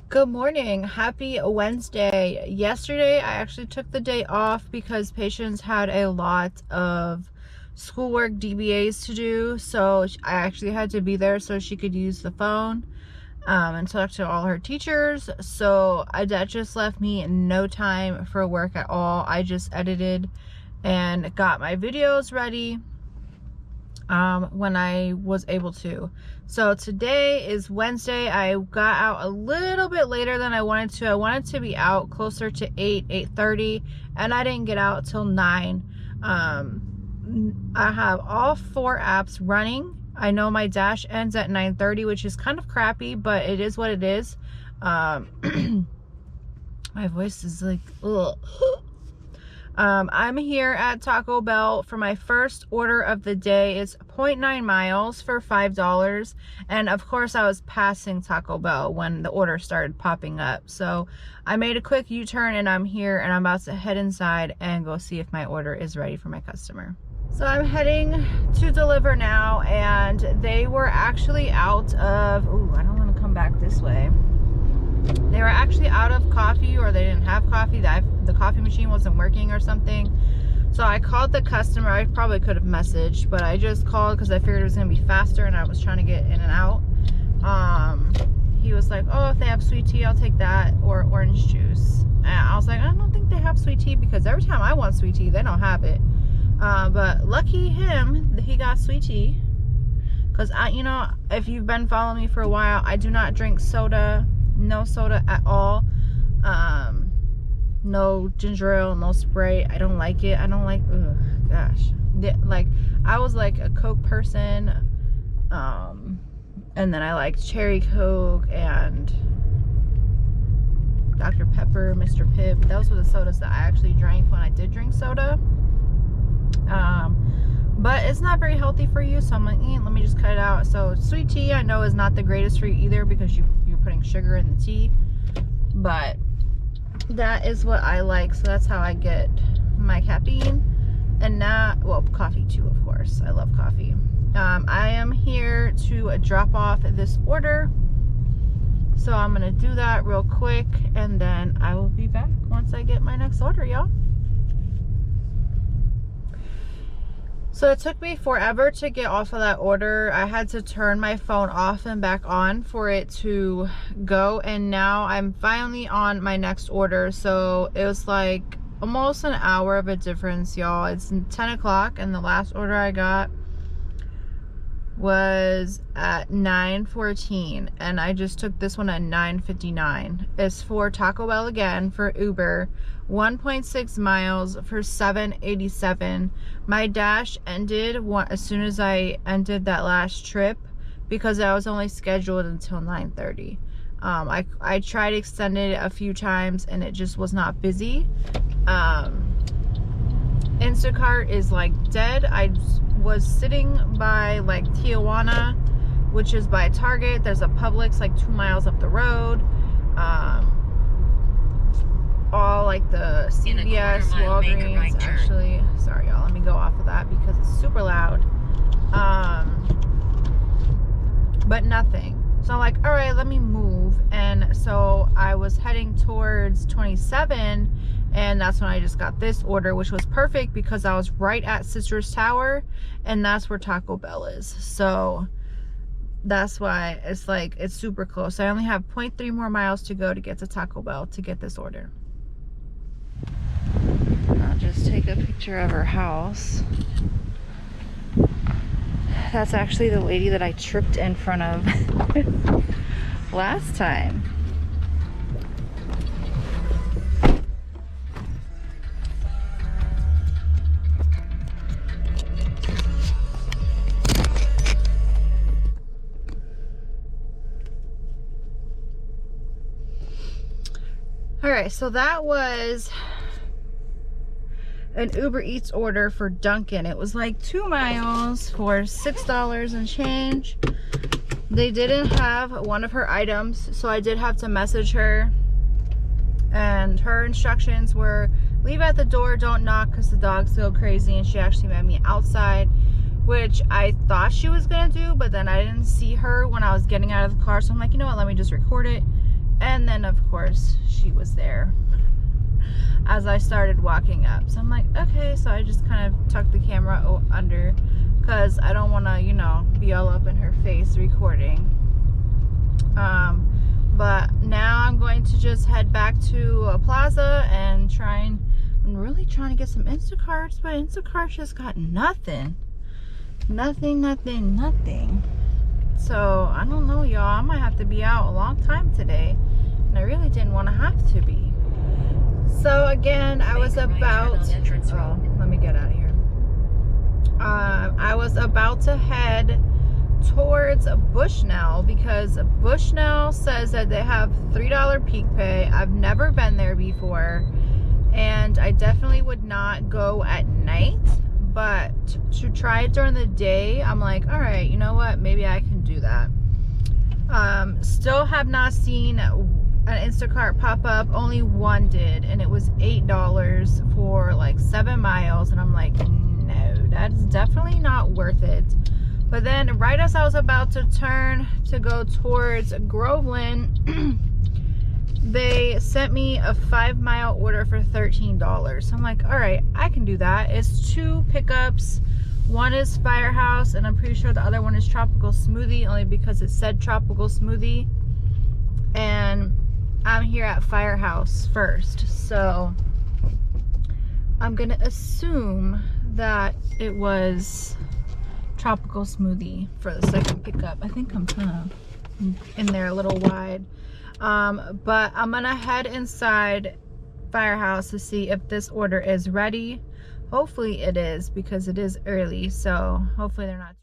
Good morning. Happy Wednesday. Yesterday, I actually took the day off because patients had a lot of schoolwork DBAs to do. So I actually had to be there so she could use the phone and talk to all her teachers. So that just left me no time for work at all. I just edited and got my videos ready when I was able to. So today is Wednesday. I got out a little bit later than I wanted to. I wanted to be out closer to 8:30, and I didn't get out till 9. I have all 4 apps running. I know my dash ends at 9:30, which is kind of crappy, but it is what it is. My voice is like, ugh. I'm here at Taco Bell for my first order of the day. It's 0.9 miles for $5. And of course I was passing Taco Bell when the order started popping up. So I made a quick U-turn and I'm here and I'm about to head inside and go see if my order is ready for my customer. So I'm heading to deliver now, and they were actually out of, ooh, I don't want to come back this way. They were actually out of coffee, or they didn't have coffee. The coffee machine wasn't working or something. So I called the customer. I probably could have messaged, but I just called because I figured it was going to be faster and I was trying to get in and out. He was like, oh, if they have sweet tea, I'll take that, or orange juice. And I was like, I don't think they have sweet tea, because every time I want sweet tea, they don't have it. But lucky him, he got sweet tea. Because, you know, if you've been following me for a while, I do not drink soda. No soda at all. No ginger ale, no Sprite. I don't like it. I don't like, ugh, gosh. Like, I was like a Coke person. And then I liked Cherry Coke and Dr. Pepper, Mr. Pibb. Those were the sodas that I actually drank when I did drink soda. But it's not very healthy for you, so I'm like, let me just cut it out. So sweet tea, I know, is not the greatest for you either, because you're putting sugar in the tea, but that is what I like. So that's how I get my caffeine. And now, well, coffee too, of course. I love coffee. I am here to drop off this order, so I'm gonna do that real quick, and then I will be back once I get my next order, y'all. So it took me forever to get off of that order. I had to turn my phone off and back on for it to go. And now I'm finally on my next order. So it was like almost an hour of a difference, y'all. It's 10 o'clock and the last order I got was at 9:14. And I just took this one at 9:59. It's for Taco Bell again, for Uber. 1.6 miles for $7.87. My dash ended as soon as I ended that last trip, because I was only scheduled until 9:30. I tried to extend it a few times and it just was not busy. Instacart is like dead. I was sitting by like Tijuana, which is by Target. There's a Publix like 2 miles up the road. All like the CVS, Walgreens, right, actually. Sorry, y'all. Let me go off of that because it's super loud. But nothing. So I'm like, all right, let me move. And so I was heading towards 27, and that's when I just got this order, which was perfect because I was right at Sisters Tower, and that's where Taco Bell is. So that's why it's like, it's super close. I only have 0.3 more miles to go to get to Taco Bell to get this order. I'll just take a picture of her house. That's actually the lady that I tripped in front of last time. Alright, so that was an Uber Eats order for Dunkin'. It was like 2 miles for $6 and change. They didn't have one of her items, so I did have to message her, and her instructions were leave at the door, don't knock, because the dogs go crazy. And she actually met me outside, which I thought she was gonna do, but then I didn't see her when I was getting out of the car, so I'm like, you know what, let me just record it And then of course she was there as I started walking up. So I'm like, okay, so I just kind of tucked the camera under because I don't want to, you know, be all up in her face recording. But now I'm going to just head back to a plaza and I'm really trying to get some Instacarts, but Instacart just got nothing. Nothing. So I don't know, y'all. I might have to be out a long time today, and I really didn't want to have to be. So again, I was about, oh, let me get out of here. I was about to head towards Bushnell because Bushnell says that they have $3 peak pay. I've never been there before, and I definitely would not go at night, but to try it during the day, I'm like, all right, you know what, maybe I can do that. Still have not seen an Instacart pop up. Only one did, and it was $8 for like 7 miles, and I'm like, no, that's definitely not worth it. But then right as I was about to turn to go towards Groveland, they sent me a 5-mile order for $13. So I'm like, all right, I can do that. It's 2 pickups. One is Firehouse, and I'm pretty sure the other one is Tropical Smoothie, only because it said Tropical Smoothie. And I'm here at Firehouse first, so I'm gonna assume that it was Tropical Smoothie for the second pickup. I think I'm kind of in there a little wide. But I'm gonna head inside Firehouse to see if this order is ready. Hopefully it is, because it is early, so hopefully they're not.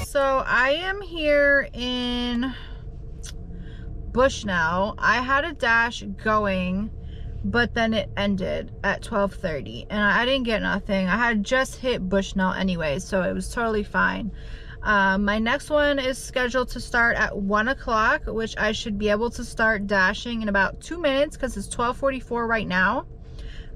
So I am here in Bushnell. I had a dash going, but then it ended at 12:30, and I didn't get nothing. I had just hit Bushnell anyway, so it was totally fine. My next one is scheduled to start at 1 o'clock, which I should be able to start dashing in about 2 minutes because it's 12:44 right now.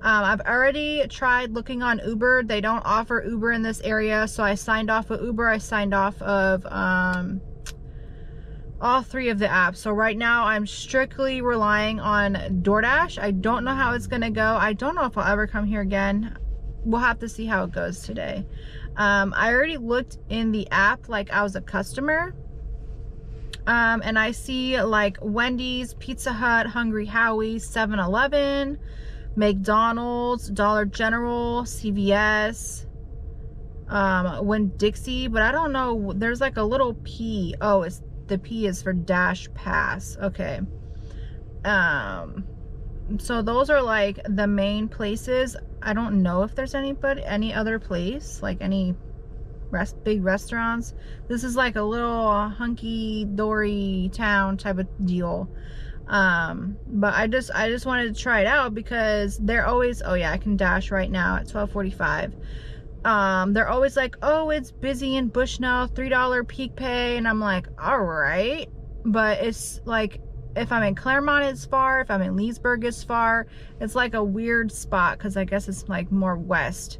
I've already tried looking on Uber. They don't offer Uber in this area, so I signed off of Uber. I signed off of all 3 of the apps. So right now I'm strictly relying on Doordash. I don't know how it's gonna go. I don't know if I'll ever come here again. We'll have to see how it goes today. I already looked in the app like I was a customer, and I see like Wendy's, Pizza Hut, Hungry Howie's, 7-Eleven, McDonald's, Dollar General, CVS, Winn-Dixie, but I don't know. There's like a little P. Oh, it's the P is for Dash Pass. Okay. So those are like the main places. I don't know if there's any other place, like any big restaurants. This is like a little hunky-dory town type of deal. But I just wanted to try it out because they're always, oh yeah, I can dash right now at 12:45. They're always like, oh, it's busy in Bushnell, $3 peak pay, and I'm like, all right, but it's like, if I'm in Claremont, it's far. If I'm in Leesburg, it's far. It's like a weird spot because I guess it's like more west.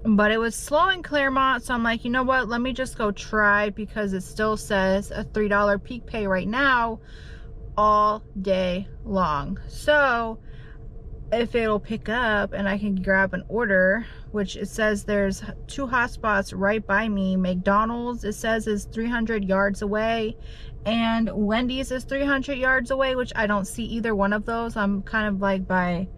But it was slow in Claremont, so I'm like, you know what, let me just go try, because it still says a $3 peak pay right now all day long. So if it'll pick up and I can grab an order, which it says there's 2 hotspots right by me. McDonald's, it says, is 300 yards away, and Wendy's is 300 yards away, which I don't see either one of those. I'm kind of like by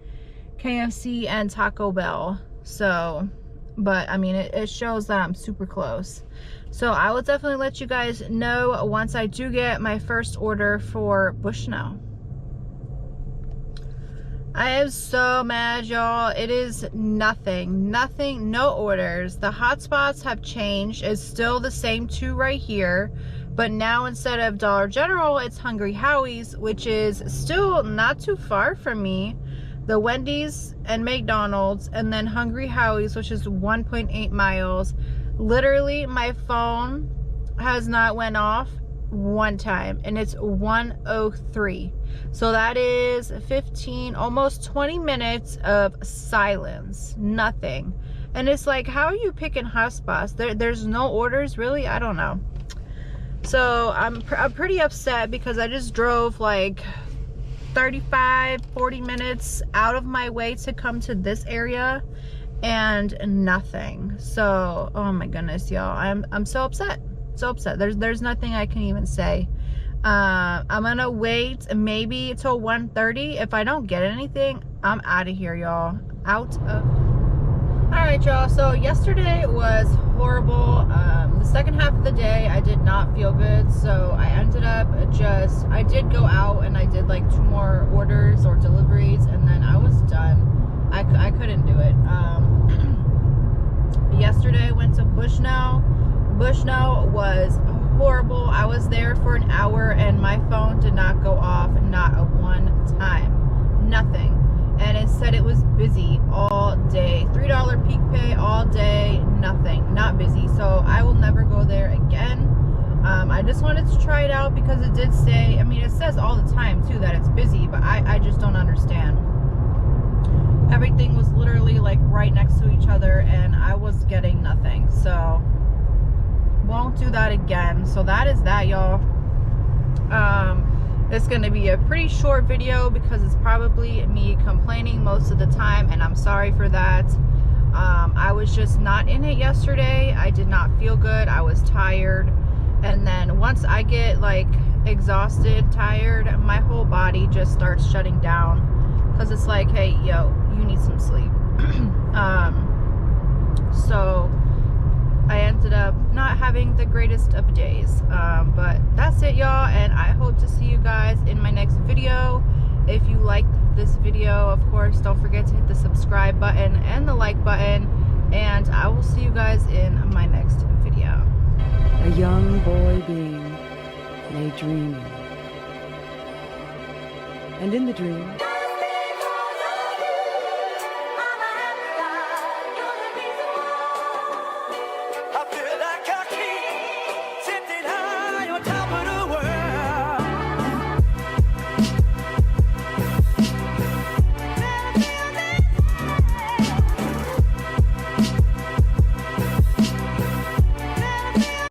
KFC and Taco Bell. So, but I mean, it shows that I'm super close. So I will definitely let you guys know once I do get my first order for Bushnell. I am so mad, y'all. It is nothing, no orders. The hotspots have changed. It's still the same 2 right here, but now instead of Dollar General, it's Hungry Howie's, which is still not too far from me. The Wendy's and McDonald's, and then Hungry Howie's, which is 1.8 miles. Literally, my phone has not went off one time, and it's 1:03. So that is 15, almost 20 minutes of silence, nothing. And it's like, how are you picking hotspots? There's no orders, really? I don't know. So I'm pretty upset because I just drove like 35-40 minutes out of my way to come to this area and nothing. So, oh my goodness, y'all, I'm so upset. So upset. There's nothing I can even say. I'm gonna wait maybe till 1:30. If I don't get anything, I'm out of here, y'all. Out of. All right, y'all. So yesterday was horrible. The second half of the day, I did not feel good. So I ended up I did go out and I did like 2 more orders or deliveries, and then I was done. I couldn't do it. Yesterday I went to Bushnell. Bushnell was horrible. I was there for an hour and my phone did not go off, not a one time. Nothing. And it said it was busy all day. $3 peak pay all day, nothing. Not busy. So I will never go there again. I just wanted to try it out because it did say, I mean, it says all the time too that it's busy, but I just don't understand. Everything was literally like right next to each other and I was getting nothing. So won't do that again. So that is that, y'all. It's gonna be a pretty short video because it's probably me complaining most of the time, and I'm sorry for that. I was just not in it yesterday. I did not feel good. I was tired, and then once I get like exhausted, tired, my whole body just starts shutting down because it's like, hey, yo, you need some sleep. So I ended up not having the greatest of days, but that's it, y'all, and I hope to see you guys in my next video. If you liked this video, of course, don't forget to hit the subscribe button and the like button, and I will see you guys in my next video. A young boy being lay dreaming, and in the dream